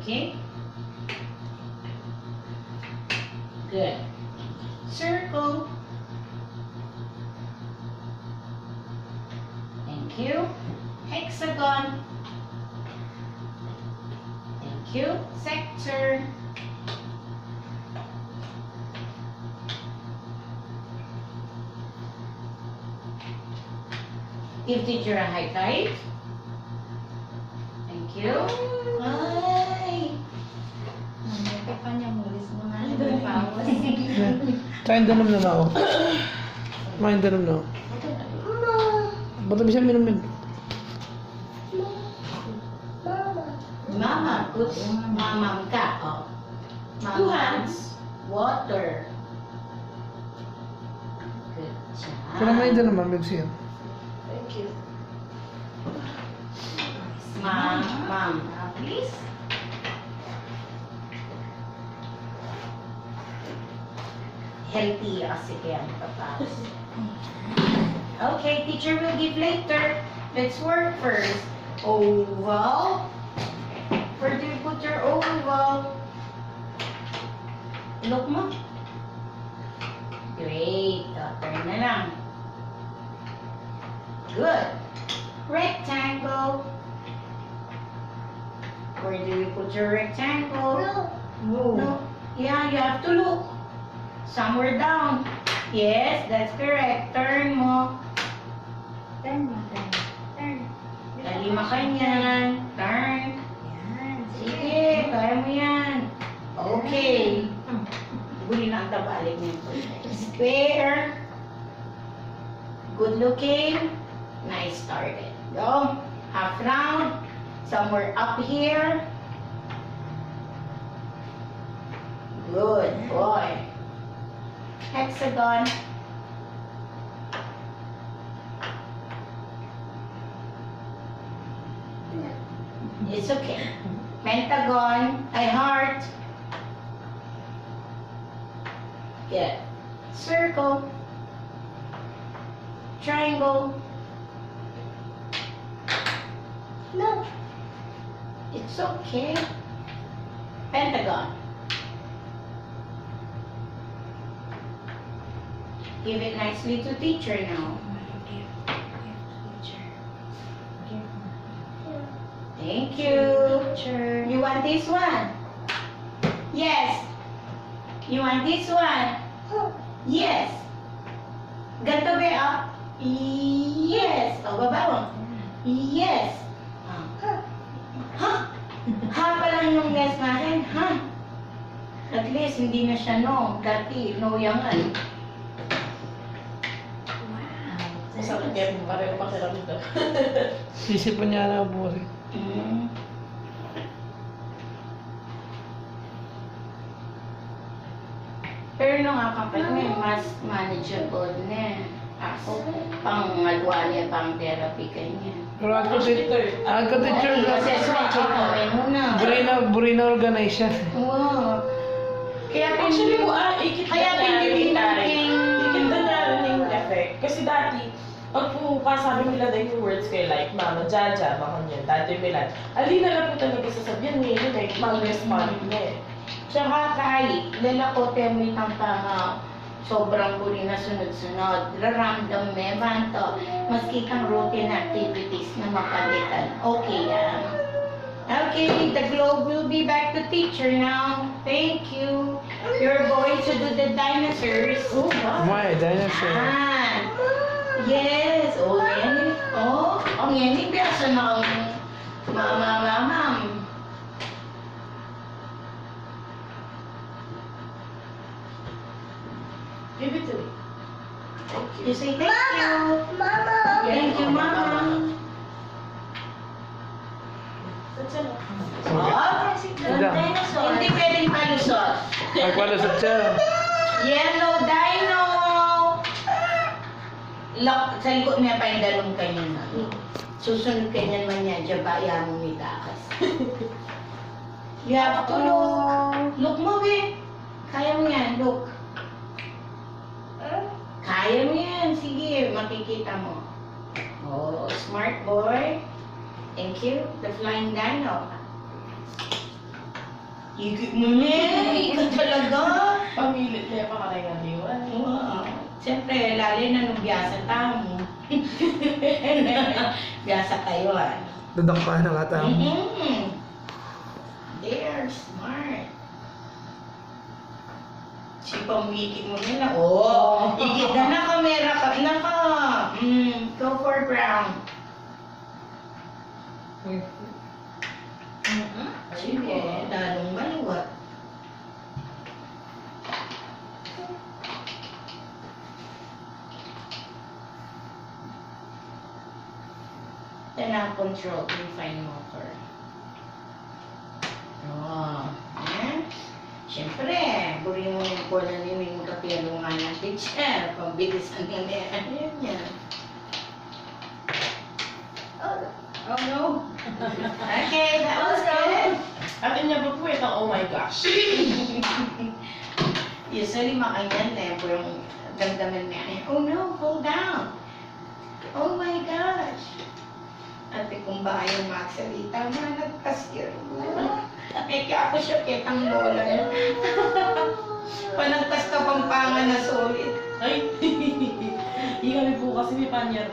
Okay. Good. Circle. Thank you. Hexagon. Thank you. Sector. Give teacher a high five. Thank you. Ay! Nangyay pa niya mulis mo nga yung pawas. Kain dalam na ako. Main dalam na ako. Ba't bisa minum yun? Mama, put mamam ka. Oh. Two hands. Water. Good job. Kaya main dalam naman, Bebsi yan. Thank you. Mom, please. Healthy kasi kaya nakapasok. Okay, teacher will give later. Let's work first. Oval. Where do you put your oval? Look mo. Great. Turn na lang. Good. Rectangle. Where do you put your rectangle? No. Yeah, you have to look. Somewhere down. Yes, that's correct. Turn mo. Turn mo, turn. Turn. Lima ka niyan. Turn. Yan. Sige, kaya mo yan. Okay. Buli na ang tabalik niya. Square. Good looking. Nice started. Go. Half round. Somewhere up here. Good boy. Hexagon. It's okay. Pentagon. Heart. Good. Circle. Triangle. No. It's okay. Pentagon. Give it nicely to teacher now. Thank you. Teacher. You want this one? Yes. You want this one? Yes. Ganto ba ah? Yes. O, baba mo. Yes. Ha? Ha pa lang yung yes natin, ha? At least hindi na siya no. Dati, no yangan. Masakit kaya pareho pa sila dito. Sisipan niya na po kasi. Pero nung kapag may mas manageable na. Ako, pang malwa niya, pang therapy kanya. Pero ako teacher na. Assessment, check namin muna. Burina organize siya. Wow. Kaya Actually po, Kaya ikita niya rin yung effect. Kasi dati, pag po pasabi nila dahil yung words kayo like Mama Jaja, mga kanyan, Daddy Milan, alina na po talaga sasabihan niya yun eh, mag-respond niya eh. Tsaka kahit lalakote mo itang tama, sobrang huli na sunod-sunod, raramdam me, banto, maski kang routine activities na mapalitan. Okay yan. Okay, the globe will be back to teacher now. Thank you. You're going to do the dinosaurs. Oh, wow. May, dinosaur. Ah, yes. Oh, yan. Oh, ang yan. Ibiyasa na ang mama. Give it to me. Thank you. You say thank you. Mama. Thank you, mama. That's it. Oh, Ida. hindi pwedeng palusot. Nagpalusot siya. Yellow dino. Lock, sa likod niya pa yung dalong kanya na. Susunod kanya man niya, dyan mo may takas. You have to look. Look mo, be. Kaya mo yan, look. Kaya mo yan. Sige, makikita mo. Oh, smart boy. Thank you. The flying dino. Higit mo na, ikaw talaga. Pamilit na yung pakaringaliwan. Wow. Siyempre, lalo na nung biyasa tamo. Biyasa kayo, ano? Dadakpan ng atang. They are smart. Si pamikit mo nila. Oh, higit na kamera ka. Naka. Go for brown. Sige, lalong maluwat. Then I'll control yung fine motor. Oh, eh? Siyempre, buri mo yung bola niyo yung kapilungan ng teacher. Pambilisan mo na yan yan. Oh no. Okay, that was good. Atin niya ba po itong oh my gosh? Usually makanyan na yung damdamin niya. Oh no, fall down. Oh my gosh. Ate kung ba ayaw magsalita, managkas yun. Kaya ako siya kitang bola. Panagkas ka pampangan na solid. Ay, hindi kami po kasi may panyero